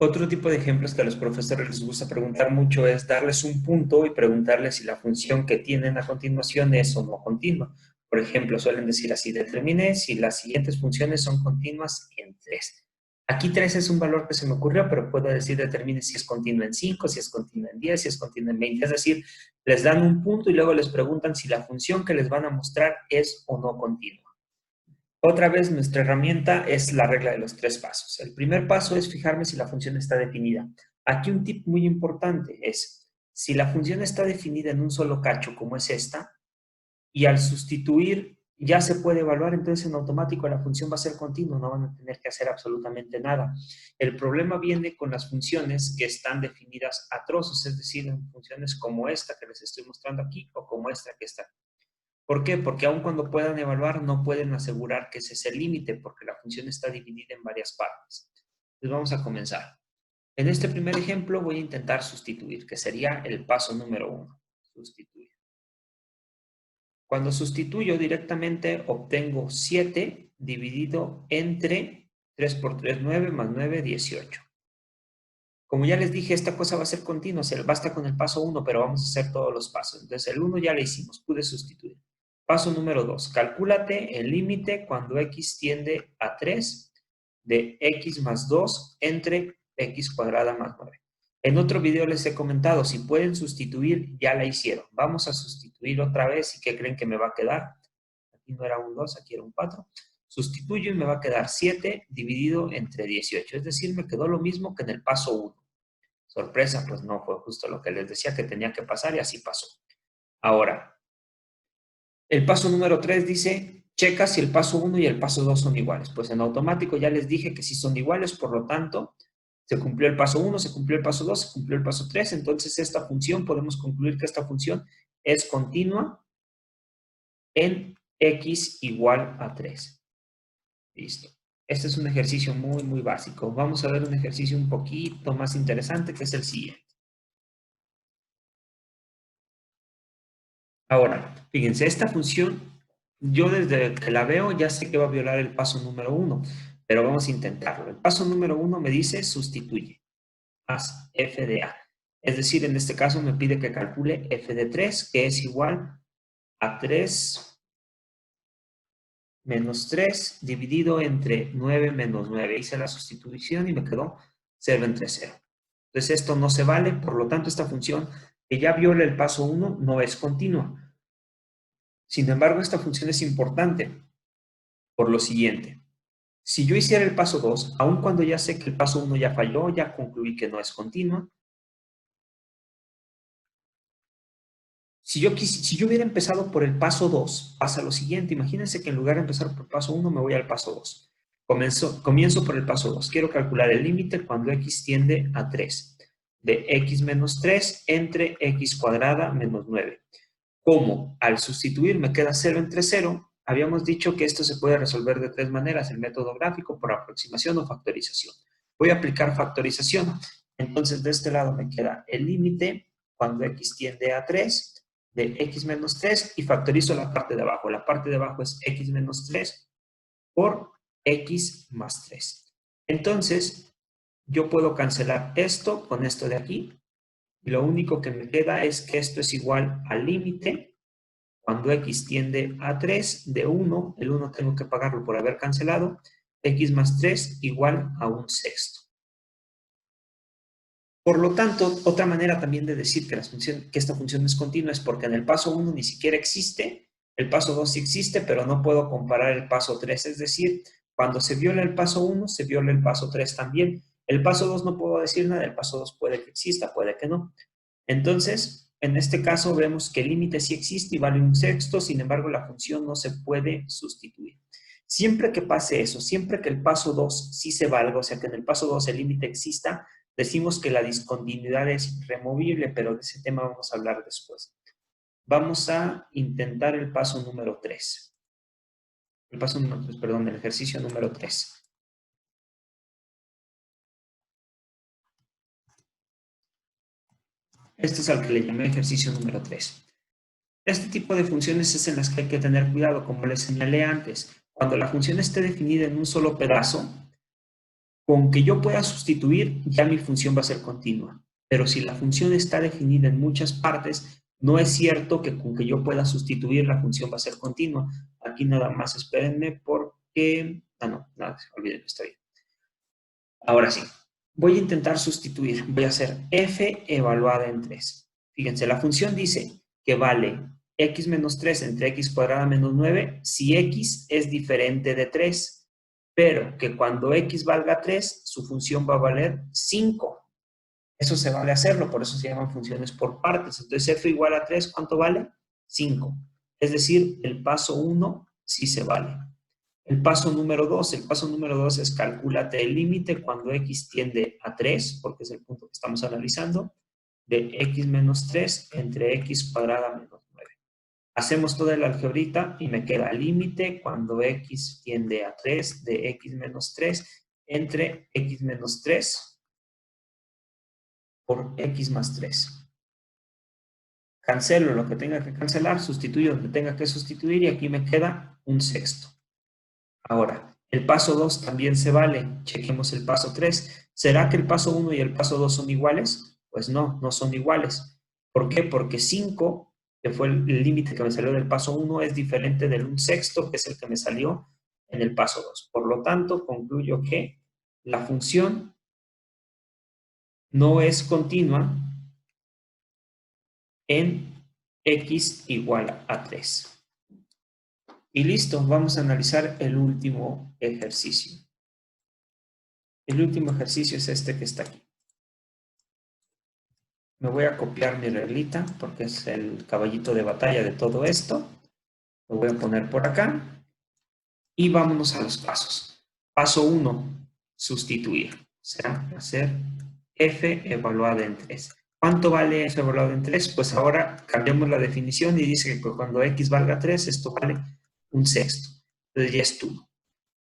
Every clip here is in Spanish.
Otro tipo de ejemplos que a los profesores les gusta preguntar mucho es darles un punto y preguntarles si la función que tienen a continuación es o no continua. Por ejemplo, suelen decir así: determine si las siguientes funciones son continuas en 3. Aquí 3 es un valor que se me ocurrió, pero puedo decir determine si es continua en 5, si es continua en 10, si es continua en 20. Es decir, les dan un punto y luego les preguntan si la función que les van a mostrar es o no continua. Otra vez, nuestra herramienta es la regla de los 3 pasos. El primer paso es fijarme si la función está definida. Aquí un tip muy importante es, si la función está definida en un solo cacho, como es esta, y al sustituir ya se puede evaluar, entonces en automático la función va a ser continua, no van a tener que hacer absolutamente nada. El problema viene con las funciones que están definidas a trozos, es decir, en funciones como esta que les estoy mostrando aquí o como esta que está aquí. ¿Por qué? Porque aun cuando puedan evaluar, no pueden asegurar que ese es el límite, porque la función está dividida en varias partes. Entonces vamos a comenzar. En este primer ejemplo voy a intentar sustituir, que sería el paso número 1. Sustituir. Cuando sustituyo directamente, obtengo 7 dividido entre 3 por 3, 9, más 9, 18. Como ya les dije, esta cosa va a ser continua, basta con el paso 1, pero vamos a hacer todos los pasos. Entonces, el 1 ya le hicimos, pude sustituir. Paso número 2, calcúlate el límite cuando x tiende a 3 de x más 2 entre x cuadrada más 9. En otro video les he comentado, si pueden sustituir, ya la hicieron. Vamos a sustituir otra vez, ¿y qué creen que me va a quedar? Aquí no era un 2, aquí era un 4. Sustituyo y me va a quedar 7 dividido entre 18, es decir, me quedó lo mismo que en el paso 1. Sorpresa, pues no fue justo lo que les decía que tenía que pasar y así pasó. Ahora, el paso número 3 dice, checa si el paso 1 y el paso 2 son iguales. Pues en automático ya les dije que sí son iguales, por lo tanto, se cumplió el paso 1, se cumplió el paso 2, se cumplió el paso 3. Entonces esta función, podemos concluir que esta función es continua en x igual a 3. Listo. Este es un ejercicio muy, muy básico. Vamos a ver un ejercicio un poquito más interesante, que es el siguiente. Ahora, fíjense, esta función, yo desde que la veo ya sé que va a violar el paso número 1, pero vamos a intentarlo. El paso número 1 me dice sustituye, haz f de a. Es decir, en este caso me pide que calcule f de 3, que es igual a 3 menos 3 dividido entre 9 menos 9. Hice la sustitución y me quedó 0 entre 0. Entonces esto no se vale, por lo tanto esta función que ya viola el paso 1 no es continua. Sin embargo, esta función es importante por lo siguiente. Si yo hiciera el paso 2, aun cuando ya sé que el paso 1 ya falló, ya concluí que no es continua. Si yo hubiera empezado por el paso 2, pasa lo siguiente. Imagínense que en lugar de empezar por el paso 1, me voy al paso 2. Comienzo por el paso 2. Quiero calcular el límite cuando x tiende a 3. De x menos 3 entre x cuadrada menos 9. Como al sustituir me queda 0 entre 0, habíamos dicho que esto se puede resolver de 3 maneras: el método gráfico, por aproximación o factorización. Voy a aplicar factorización. Entonces, de este lado me queda el límite cuando x tiende a 3 de x menos 3 y factorizo la parte de abajo. La parte de abajo es x menos 3 por x más 3. Entonces, yo puedo cancelar esto con esto de aquí. Y lo único que me queda es que esto es igual al límite cuando x tiende a 3 de 1, el 1 tengo que pagarlo por haber cancelado, x más 3 igual a 1/6. Por lo tanto, otra manera también de decir que esta función es continua es porque en el paso 1 ni siquiera existe, el paso 2 sí existe, pero no puedo comparar el paso 3. Es decir, cuando se viola el paso 1, se viola el paso 3 también. El paso 2 no puedo decir nada, el paso 2 puede que exista, puede que no. Entonces, en este caso vemos que el límite sí existe y vale 1/6, sin embargo la función no se puede sustituir. Siempre que pase eso, siempre que el paso 2 sí se valga, o sea que en el paso 2 el límite exista, decimos que la discontinuidad es removible, pero de ese tema vamos a hablar después. Vamos a intentar el paso número 3. El ejercicio número 3. Este es al que le llamé ejercicio número 3. Este tipo de funciones es en las que hay que tener cuidado, como les señalé antes. Cuando la función esté definida en un solo pedazo, Con que yo pueda sustituir, ya mi función va a ser continua. Pero si la función está definida en muchas partes, no es cierto que con que yo pueda sustituir, la función va a ser continua. Aquí nada más espérenme porque... Ah, no, nada, olvídenlo, está bien. Ahora sí, voy a intentar sustituir. Voy a hacer f evaluada en 3. Fíjense, la función dice que vale x menos 3 entre x cuadrada menos 9 si x es diferente de 3, pero que cuando x valga 3, su función va a valer 5. Eso se vale hacerlo, por eso se llaman funciones por partes. Entonces f igual a 3, ¿cuánto vale? 5. Es decir, el paso 1 sí se vale. El paso número 2 es calcúlate el límite cuando x tiende a 3, porque es el punto que estamos analizando, de x menos 3 entre x cuadrada menos 9. Hacemos toda la algebrita y me queda límite cuando x tiende a 3 de x menos 3 entre x menos 3 por x más 3. Cancelo lo que tenga que cancelar, sustituyo donde tenga que sustituir y aquí me queda un sexto. Ahora, el paso 2 también se vale. Chequemos el paso 3. ¿Será que el paso 1 y el paso 2 son iguales? Pues no, no son iguales. ¿Por qué? Porque 5, que fue el límite que me salió del paso 1, es diferente del 1/6, que es el que me salió en el paso 2. Por lo tanto, concluyo que la función no es continua en x igual a 3. Y listo, vamos a analizar el último ejercicio. El último ejercicio es este que está aquí. Me voy a copiar mi reglita porque es el caballito de batalla de todo esto. Lo voy a poner por acá. Y vámonos a los pasos. Paso 1, sustituir. O sea, hacer f evaluada en 3. ¿Cuánto vale f evaluada en 3? Pues ahora cambiamos la definición y dice que cuando x valga 3, esto vale un sexto. Entonces ya estuvo.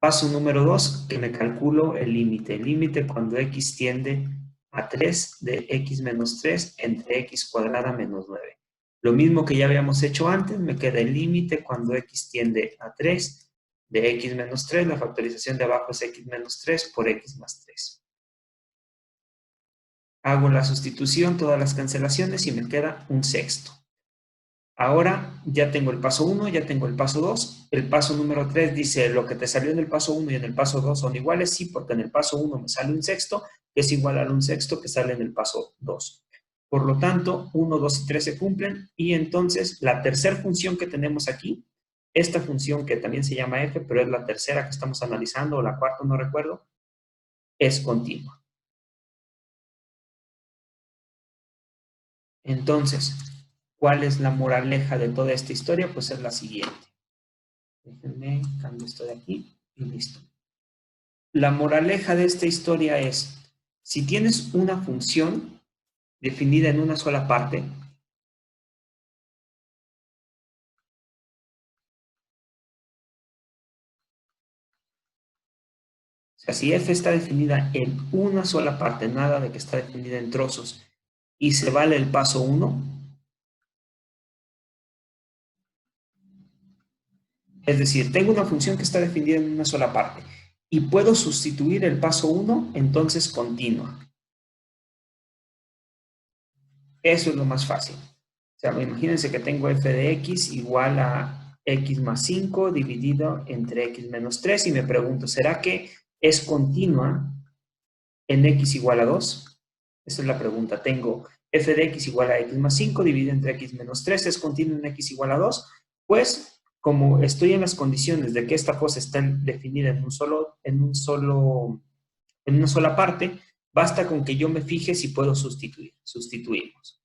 Paso número 2, que me calculo el límite. El límite cuando x tiende a 3 de x menos 3 entre x cuadrada menos 9. Lo mismo que ya habíamos hecho antes, me queda el límite cuando x tiende a 3 de x menos 3. La factorización de abajo es x menos 3 por x más 3. Hago la sustitución, todas las cancelaciones y me queda un sexto. Ahora ya tengo el paso 1, ya tengo el paso 2. El paso número 3 dice, lo que te salió en el paso 1 y en el paso 2 son iguales. Sí, porque en el paso 1 me sale un sexto, que es igual al un sexto que sale en el paso 2. Por lo tanto, 1, 2 y 3 se cumplen. Y entonces, la tercera función que tenemos aquí, esta función que también se llama f, pero es la tercera que estamos analizando, o la cuarta, no recuerdo, es continua. Entonces, ¿cuál es la moraleja de toda esta historia? Pues es la siguiente. Déjenme cambio esto de aquí y listo. La moraleja de esta historia es, si tienes una función definida en una sola parte, o sea, si f está definida en una sola parte, nada de que está definida en trozos, y se vale el paso 1, es decir, tengo una función que está definida en una sola parte, y puedo sustituir el paso 1, entonces continua. Eso es lo más fácil. O sea, imagínense que tengo f de x igual a x más 5 dividido entre x menos 3 y me pregunto, ¿será que es continua en x igual a 2? Esa es la pregunta. Tengo f de x igual a x más 5 dividido entre x menos 3, ¿es continua en x igual a 2? Pues, como estoy en las condiciones de que esta cosa está definida en una sola parte, basta con que yo me fije si puedo sustituir. Sustituimos.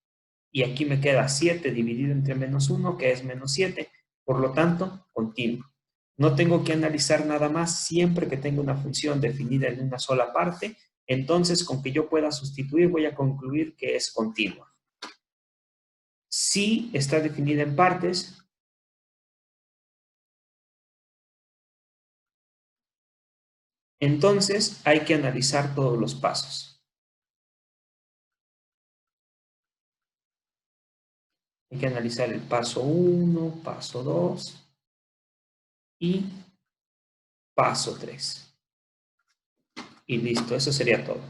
Y aquí me queda 7 dividido entre menos 1, que es menos 7. Por lo tanto, continua. No tengo que analizar nada más siempre que tenga una función definida en una sola parte. Entonces, con que yo pueda sustituir, voy a concluir que es continua. Si está definida en partes, entonces hay que analizar todos los pasos. Hay que analizar el paso 1, paso 2 y paso 3. y listo, eso sería todo.